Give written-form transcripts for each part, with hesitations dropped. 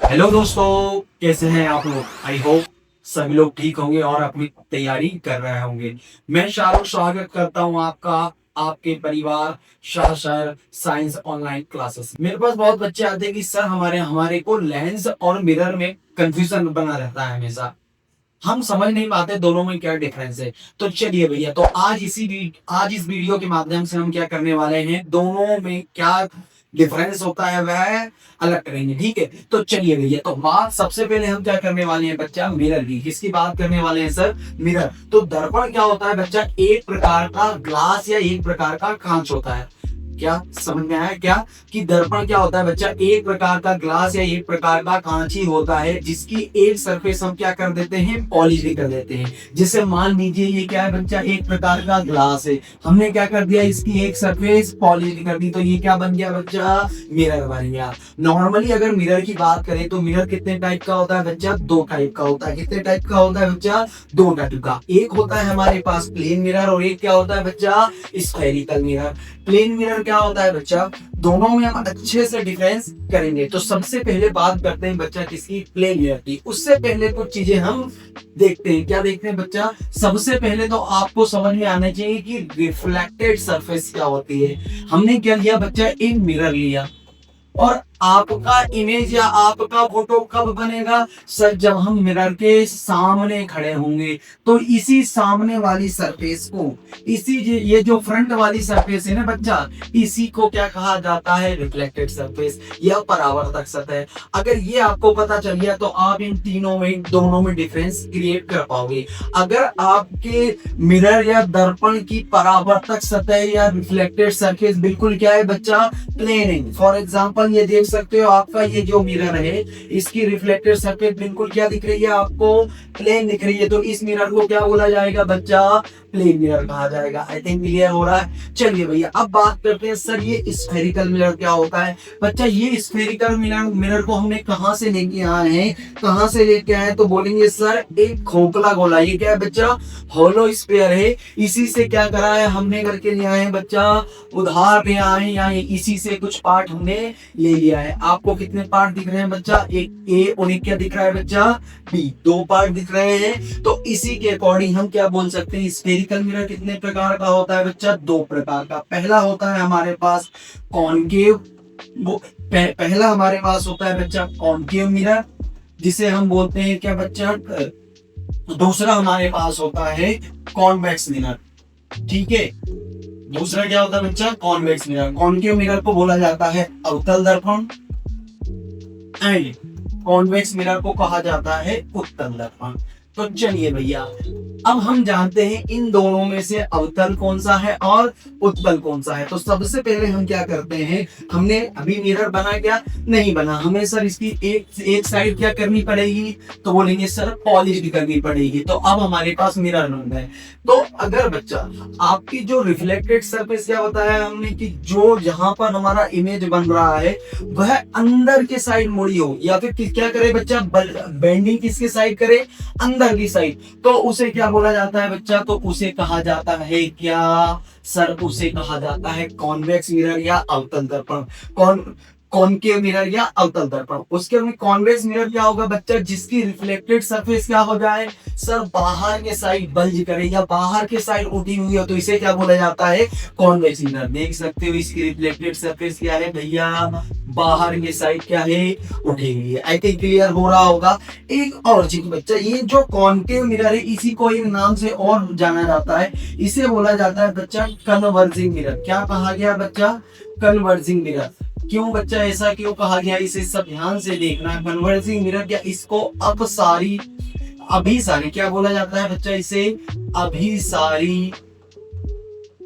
Hello दोस्तों, कैसे हैं आप लोग। आई होप सभी लोग ठीक होंगे और अपनी तैयारी कर रहे होंगे। मैं शाहरुख स्वागत करता हूं आपका आपके परिवार Shah sir science online classes. मेरे पास बहुत बच्चे आते हैं कि सर हमारे हमारे को लेंस और मिरर में कंफ्यूजन बना रहता है हमेशा। हम समझ नहीं पाते दोनों में क्या डिफरेंस है। तो चलिए भैया, तो आज इस वीडियो के माध्यम से हम क्या करने वाले हैं, दोनों में क्या डिफरेंस होता है वह अलग करेंगे। ठीक है, तो चलिए भैया, तो बात सबसे पहले हम क्या करने वाले हैं बच्चा, मिरर की। किसकी बात करने वाले हैं सर? मिरर। तो दर्पण क्या होता है बच्चा? एक प्रकार का ग्लास या एक प्रकार का कांच होता है। क्या समझ में आया क्या कि दर्पण क्या होता है बच्चा? एक प्रकार का ग्लास या एक प्रकार का कांच ही होता है जिसकी एक सरफेस हम क्या कर देते हैं, पॉलिश भी कर देते हैं। जैसे मान लीजिए ये क्या है बच्चा, एक प्रकार का ग्लास है, हमने क्या कर दिया, इसकी एक सरफेस पॉलिश कर दी, तो ये क्या बन गया बच्चा, मिरर बन गया। नॉर्मली अगर मिरर की बात करें तो मिरर कितने टाइप का होता है बच्चा? दो टाइप का होता है। कितने टाइप का होता है बच्चा? दो टाइप का। एक होता है हमारे पास प्लेन मिरर और एक क्या होता है बच्चा, स्फेरिकल मिरर। प्लेन मिरर क्या होता है बच्चा, दोनों में हम अच्छे से डिफरेंस करेंगे। तो सबसे पहले बात करते हैं बच्चा किसकी, प्लेन मिरर की। उससे पहले कुछ चीजें हम देखते हैं। क्या देखते हैं बच्चा? सबसे पहले तो आपको समझ में आना चाहिए कि रिफ्लेक्टेड सरफेस क्या होती है। हमने क्या लिया बच्चा, एक मिरर लिया, और आपका इमेज या आपका फोटो कब बनेगा सर? जब हम मिरर के सामने खड़े होंगे। तो इसी सामने वाली सरफेस को, ये जो फ्रंट वाली सरफेस है ना बच्चा, इसी को क्या कहा जाता है, रिफ्लेक्टेड सरफेस या परावर्तक सतह। अगर ये आपको पता चल गया तो आप इन तीनों में, दोनों में डिफरेंस क्रिएट कर पाओगे। अगर आपके मिरर या दर्पण की परावर्तक सतह या रिफ्लेक्टेड सरफेस बिल्कुल क्या है बच्चा, प्लेन है। फॉर एग्जांपल ये देख सकते हो, आपका ये जो मिरर है इसकी रिफ्लेक्टेड सरफेस बिल्कुल क्या दिख रही है आपको, प्लेन दिख रही है। तो इस मिरर को क्या बोला जाएगा बच्चा, प्लेन मिरर कहा जाएगा। आई थिंक क्लियर हो रहा है। चलिए भैया, अब बात करते हैं सर ये स्फेरिकल मिरर क्या होता है बच्चा। ये स्फेरिकल मिरर को हमने कहां से लेके आए हैं, कहां से लेके आए तो बोलेंगे सर एक खोखला गोला। ये क्या है बच्चा, होलो स्फीयर है। इसी से क्या करा है हमने, करके ले आए हैं बच्चा, उधार पे आए या इसी से कुछ पार्ट हमने ले लिया है। आपको कितने पार्ट दिख रहे हैं बच्चा, एक ए और एक क्या दिख रहा है बच्चा, बी। दो पार्ट दिख रहे हैं। तो इसी के अकॉर्डिंग हम क्या बोल सकते हैं, स्फेरिकल मिरर कितने प्रकार का होता है बच्चा, दो प्रकार का। पहला होता है हमारे पास कॉनकेव, पहला हमारे पास होता है बच्चा कॉनकेव मिरर, जिसे हम बोलते हैं क्या बच्चा, दूसरा हमारे पास होता है कॉन्वेक्स मिरर। ठीक है, दूसरा क्या होता है बच्चा, कॉन्वेक्स मिरर। कॉनकेव मिरर को बोला जाता है अवतल दर्पण एंड कॉन्वेक्स मिरर को कहा जाता है उत्तल दर्पण। तो चलिए भैया, अब हम जानते हैं इन दोनों में से अवतल कौन सा है और उत्तल कौन सा है। तो सबसे पहले हम क्या करते हैं, हमने अभी मिरर बना क्या, नहीं बना, हमें सर इसकी एक साइड क्या करनी पड़ेगी, तो बोलेंगे सर पॉलिश भी करनी पड़ेगी। तो अब हमारे पास मिरर बन गए। तो अगर बच्चा आपकी जो रिफ्लेक्टेड सरफेस क्या बताया हमने कि जो जहां पर हमारा इमेज बन रहा है वह अंदर के साइड मुड़ी हो, या फिर क्या करे बच्चा, बेंडिंग किसके साइड करे, अंदर की साइड, तो उसे क्या बोला जाता है बच्चा, तो उसे कहा जाता है क्या सर, उसे कहा जाता है कॉन्वेक्स मिरर या अवतल दर्पण। कॉनकेव मिरर या अवतल दर्पण। उसके में कॉन्वेक्स मिरर क्या होगा बच्चा, जिसकी रिफ्लेक्टेड सरफेस क्या हो जाए सर, बाहर के साइड बल्ज करे या बाहर के साइड उठी हुई हो, तो इसे क्या बोला जाता है, कॉन्वेक्स मिरर। देख सकते हो इसकी रिफ्लेक्टेड सरफेस क्या है भैया, बाहर के साइड क्या है, उठी हुई है। आई थिंक क्लियर हो रहा होगा। एक और चीज बच्चा, ये जो कॉनकेव मिरर है इसी को एक नाम से और जाना जाता है, इसे बोला जाता है बच्चा कन्वर्जिंग मिरर। क्या कहा गया बच्चा, कन्वर्जिंग मिरर। क्यों बच्चा ऐसा क्यों कहा गया, इसे सब ध्यान से देखना है। कन्वर्जिंग मिरर क्या, इसको अभिसारी क्या बोला जाता है बच्चा, इसे अभिसारी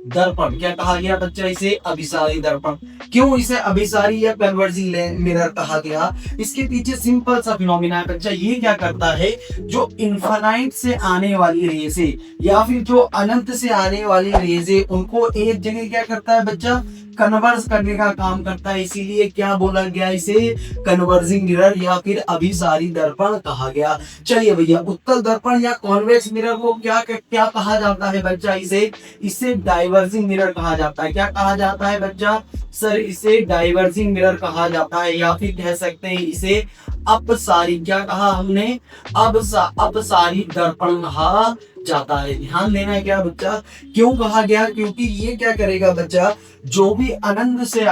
दर्पण क्या कहा गया बच्चा, इसे अभिसारी दर्पण। क्यों इसे अभिसारी या कन्वर्जिंग मिरर कहा गया, इसके पीछे सिंपल सा फिनोमिना है बच्चा। ये क्या करता है, जो इनफाइनाइट से आने वाली रेज है या फिर जो अनंत से आने वाली रेज है, उनको एक जगह क्या करता है बच्चा, कन्वर्स करने का काम करता है। इसीलिए क्या बोला गया, इसे कन्वर्जिंग मिरर या फिर अभिसारी दर्पण कहा गया। चलिए भैया, उत्तल दर्पण या कॉन्वेक्स मिरर को क्या क्या कहा जाता है बच्चा, इसे डाइवर्जिंग डाइवर्जिंग मिरर कहा जाता है। क्या कहा जाता है बच्चा? सर इसे डाइवर्जिंग मिरर कहा जाता है, या फिर कह सकते हैं इसे अपसारी, क्या कहा हमने? अपसारी दर्पण कहा जाता है। ध्यान देना है क्या बच्चा, क्यों कहा गया? क्योंकि ये क्या करेगा बच्चा, जो भी अनंत से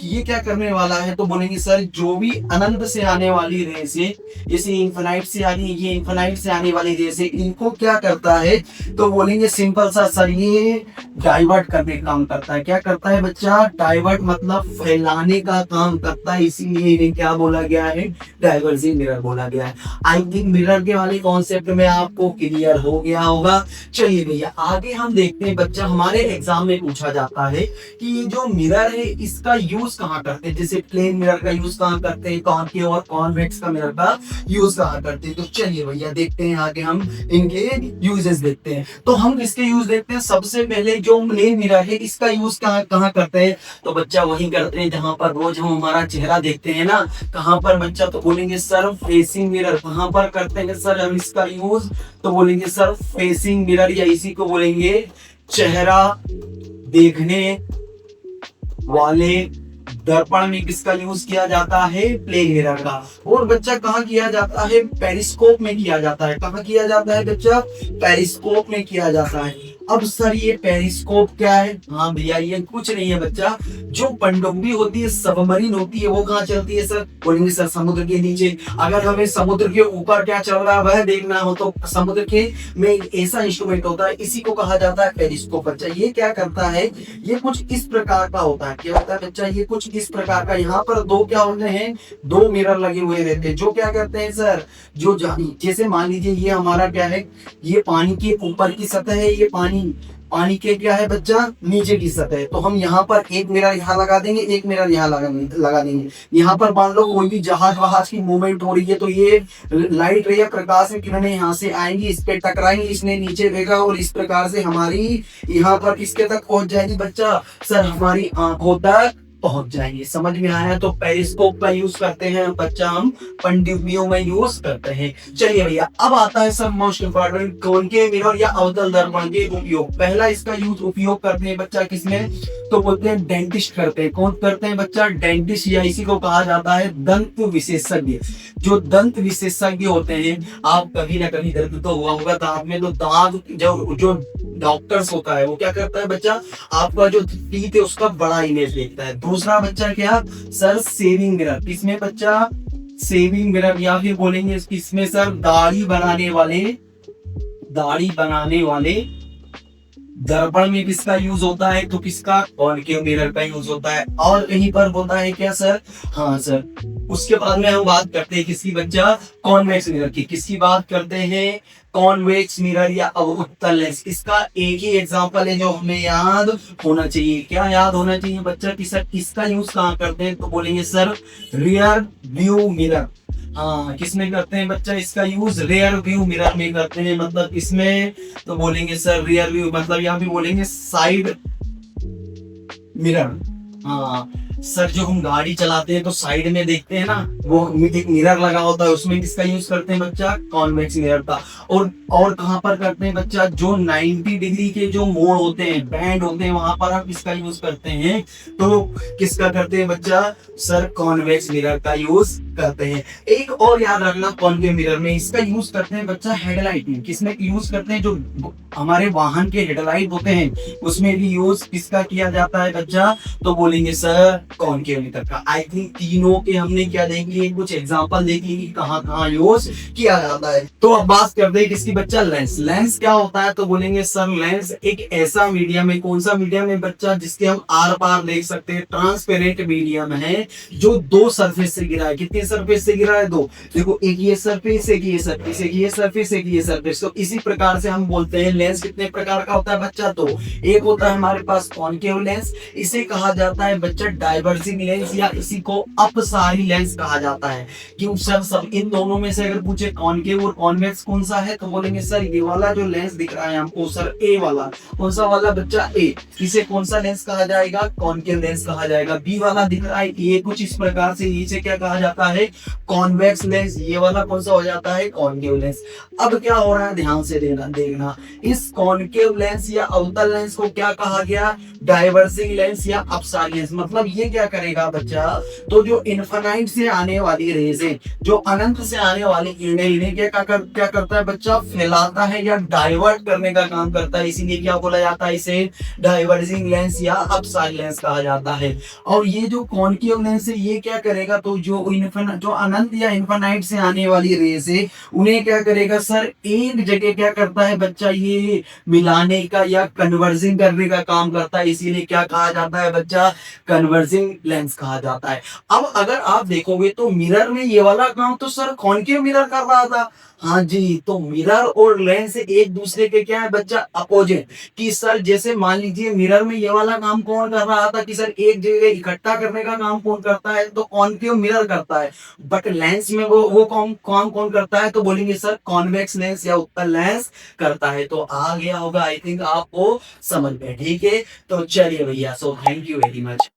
ये क्या करने वाला है, तो बोलेंगे सर जो भी अनंत से आने वाली रे से, जैसे इन्फिनाइट से आनी, ये इन्फिनाइट से आने वाली रे से, इनको क्या करता है, तो बोलेंगे सिंपल सा सर ये डाइवर्ट करने का काम करता है। क्या करता है बच्चा? डाइवर्ट मतलब फैलाने का काम करता है, इसीलिए इन्हें क्या बोला गया है? डाइवर्जिंग मिरर बोला गया है। आई थिंक मिरर के वाले कॉन्सेप्ट में आपको क्लियर हो गया होगा। चलिए भैया आगे हम देखते हैं बच्चा, हमारे एग्जाम में पूछा जाता है कि ये जो मिरर है इसका यूज कहाँ करते हैं, जैसे प्लेन मिरर का यूज कहाँ करते हैं, कॉनकेव और कॉन्वेक्स का मिरर का यूज कहाँ करते हैं। तो चलिए भैया देखते हैं आगे हम इनके यूजेस देखते हैं। तो हम इसके यूज देखते हैं। सबसे पहले जो प्लेन मिरर है इसका यूज कहाँ कहाँ करते हैं, तो बच्चा वही करते हैं जहां पर रोज हम हमारा चेहरा देखते हैं ना, कहां पर बच्चा, तो बोलेंगे सर फेसिंग मिरर। कहां पर करते हैं सर हम इसका यूज, तो बोलेंगे सर फेसिंग मिरर, या इसी को बोलेंगे चेहरा देखने वाले दर्पण में किसका यूज किया जाता है? प्लेन मिरर का। और बच्चा कहाँ किया जाता है? पेरिस्कोप में किया जाता है। कहाँ किया जाता है बच्चा? पेरिस्कोप में किया जाता है। अब सर ये पेरिस्कोप क्या है? हाँ भैया ये कुछ नहीं है बच्चा, जो पनडुब्बी होती है, सबमरीन होती है, वो कहाँ चलती है सर? बोलेंगे सर समुद्र के नीचे। अगर हमें समुद्र के ऊपर क्या चल रहा है वह देखना हो, तो समुद्र के में एक ऐसा इंस्ट्रूमेंट होता है, इसी को कहा जाता है पेरिस्कोप। बच्चा ये क्या करता है? ये कुछ इस प्रकार का होता है। क्या होता है बच्चा? ये कुछ इस प्रकार का। यहाँ पर दो क्या होते हैं? दो मिरर लगे हुए रहते हैं, जो क्या करते हैं सर, जो जैसे मान लीजिए ये हमारा क्या है, ये पानी के ऊपर की सतह है, ये पानी के क्या है बच्चा? नीचे की सतह है। तो हम यहाँ पर एक मिरर यहाँ लगा देंगे, एक मिरर यहाँ लगा देंगे। यहाँ पर मान लो कोई भी जहाज वहाज की मूवमेंट हो रही है, तो ये लाइट रे या प्रकाश में किरणें यहाँ से आएंगी, इस पे टकराएंगी, इसने नीचे देगा और इस प्रकार से हमारी यहाँ पर किसके तक पहुंच जाएगी बच्चा? सर हमारी आंखों तक पहुंच जाएंगे। समझ में आया? तो पेरिस्कोप का यूज करते हैं बच्चा, हम पनडुब्बियों में यूज करते हैं। चलिए भैया अब आता है सब मोस्ट इंपॉर्टेंट, कॉनकेव मिरर या अवतल दर्पण के उपयोग। पहला इसका यूज उपयोग करते हैं बच्चा किसमें, तो बोलते हैं डेंटिस्ट करते हैं। कौन करते हैं बच्चा? डेंटिस्ट, या इसी को कहा जाता है दंत विशेषज्ञ। जो दंत विशेषज्ञ होते हैं, आप कभी ना कभी दर्द तो हुआ होगा दांत में, तो दांत जो डॉक्टर्स होता है वो क्या करता है बच्चा? आपका जो टीथ है उसका बड़ा इमेज देखता है। दूसरा बच्चा क्या सर? Saving mirror. किसमें बच्चा? सेविंग मिरर, या फिर बोलेंगे इसमें सर दाढ़ी बनाने वाले दर्पण में किसका यूज होता है? तो किसका? कॉनकेव मिरर का यूज होता है। और कहीं पर होता है क्या सर? हाँ सर। उसके बाद में हम बात करते हैं किसकी बच्चा? कॉन्वेक्स मिरर की। किसकी बात करते हैं? कॉन्वेक्स मिरर या अवतल लेंस। इसका एक ही एग्जांपल है जो हमें याद होना चाहिए। क्या याद होना चाहिए बच्चा कि सर किसका यूज कहाँ करते हैं? तो बोलेंगे सर रियर व्यू मिरर। हाँ किसमें करते हैं बच्चा इसका यूज? रियर व्यू मिरर में करते हैं। मतलब इसमें तो बोलेंगे सर रियर व्यू, मतलब यहाँ भी बोलेंगे साइड मिरर। हाँ सर जो हम गाड़ी चलाते हैं तो साइड में देखते हैं ना, वो एक मिरर लगा होता है, उसमें किसका यूज करते हैं बच्चा? कॉन्वेक्स मिरर का। और कहां पर करते हैं बच्चा? जो 90 डिग्री के जो मोड़ होते हैं, बैंड होते हैं, वहां पर हम इसका यूज करते हैं। तो किसका करते हैं बच्चा? सर कॉन्वेक्स मिरर का यूज करते हैं। एक और याद रखना, कॉनकेव मिरर में इसका यूज करते हैं बच्चा हेडलाइट में। किसमें यूज करते हैं? जो हमारे वाहन के हेडलाइट होते हैं उसमें भी यूज किसका किया जाता है बच्चा? तो बोलेंगे सर कॉनकेव मिरर का। आई थिंक तीनों के हमने क्या देख लिए, कुछ एग्जांपल देख लिए कहाँ कहाँ यूज किया जाता है। तो अब बात करते हैं किसकी बच्चा? लेंस। लेंस क्या होता है? तो बोलेंगे सर लेंस एक ऐसा मीडियम है। कौन सा मीडियम है बच्चा? जिसके हम आर पार देख सकते हैं। ट्रांसपेरेंट मीडियम है जो दो सरफेस से गिरा है। कितने सरफेस से गिरा है? दो। देखो एक ये सरफेस, एक ये सरफेस, एक ये सरफेस, एक ये सरफेस। तो इसी प्रकार से हम बोलते हैं लेंस कितने प्रकार का होता है बच्चा? तो एक होता है हमारे पास कॉनकेव लेंस, इसे कहा जाता है बच्चा डाइवर्जिंग लेंस या इसी को अपसारी लेंस कहा जाता है। क्यों सर, सब इन दोनों में से अगर पूछे कॉनकेव और कॉन्वेक्स कौन सा है, तो बोलेंगे सर ये वाला जो लेंस दिख रहा है हमको सर ए वाला। कौन सा वाला बच्चा, ए। इसे कौन सा लेंस कहा जाएगा, कॉनकेव लेंस कहा जाएगा। बी वाला दिख रहा है ये कुछ इस प्रकार से, इसे क्या कहा जाता है, कॉन्वेक्स लेंस। ये वाला कौन सा हो जाता है, कॉनकेव लेंस। अब क्या हो रहा है, ध्यान से देखना, इस कॉनकेव लेंस या अवतल लेंस को क्या कहा गया, डाइवर्जिंग लेंस या अपसारी लेंस। मतलब ये क्या करेगा बच्चा, तो जो इनफाइनाइट से आने वाली रेज है, जो अनंत से आने वाली किरणें, इन्हें क्या करता है बच्चा, फैलाता है या डाइवर्ट करने का काम करता है। इसीलिए क्या बोला जाता है, इसे डाइवर्जिंग लेंस या अपसारी लेंस कहा जाता है। और ये जो कॉनकेव लेंस है ये क्या करेगा, तो जो अनंत या इनफाइनाइट से आने वाली रेज है उन्हें क्या करेगा सर, एक जगह क्या करता है बच्चा, ये मिलाने का या कन्वर्जिंग करने का काम करता है। इसीलिए क्या कहा जाता है बच्चा, कन्वर्जिंग लेंस कहा जाता है। अब अगर आप देखोगे तो मिरर में ये वाला काम तो सर कॉनकेव मिरर कर रहा था। हाँ जी, तो मिरर और लेंस एक दूसरे के क्या है बच्चा, अपोजिट। कि सर जैसे मान लीजिए मिरर में ये वाला काम कौन कर रहा था, कि सर एक जगह इकट्ठा करने का काम कौन करता है, तो कॉनकेव मिरर करता है। बट लेंस में वो काम कौन करता है, तो बोलेंगे सर कॉन्वेक्स लेंस या उत्तल लेंस करता है। तो आ गया होगा आई थिंक आपको समझ में, ठीक है। तो चलिए भैया, so thank you very much.